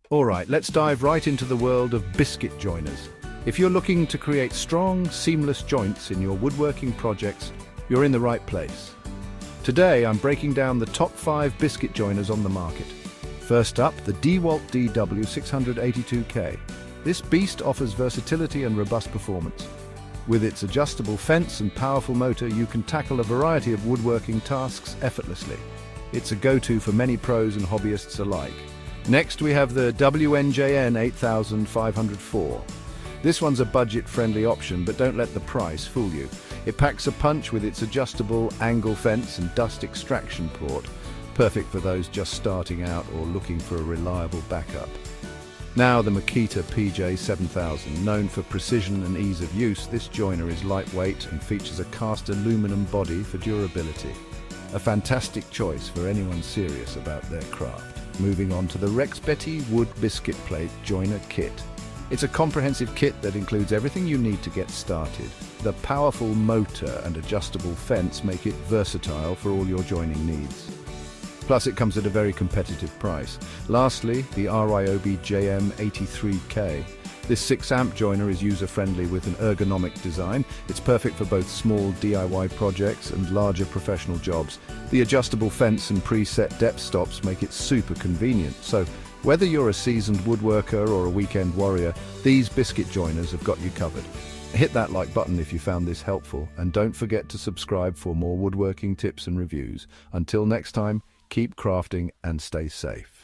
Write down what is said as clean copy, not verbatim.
Alright, let's dive right into the world of biscuit joiners. If you're looking to create strong, seamless joints in your woodworking projects, you're in the right place. Today, I'm breaking down the top 5 biscuit joiners on the market. First up, the DeWalt DW682K. This beast offers versatility and robust performance. With its adjustable fence and powerful motor, you can tackle a variety of woodworking tasks effortlessly. It's a go-to for many pros and hobbyists alike. Next, we have the WNJN 8504. This one's a budget-friendly option, but don't let the price fool you. It packs a punch with its adjustable angle fence and dust extraction port, perfect for those just starting out or looking for a reliable backup. Now the Makita PJ7000. Known for precision and ease of use, this joiner is lightweight and features a cast aluminum body for durability. A fantastic choice for anyone serious about their craft. Moving on to the RexBetty Wood Biscuit Plate Joiner Kit. It's a comprehensive kit that includes everything you need to get started. The powerful motor and adjustable fence make it versatile for all your joining needs. Plus, it comes at a very competitive price. Lastly, the ROOB JM83K. This 6-amp joiner is user-friendly with an ergonomic design. It's perfect for both small DIY projects and larger professional jobs. The adjustable fence and preset depth stops make it super convenient. So, whether you're a seasoned woodworker or a weekend warrior, these biscuit joiners have got you covered. Hit that like button if you found this helpful, and don't forget to subscribe for more woodworking tips and reviews. Until next time, keep crafting and stay safe.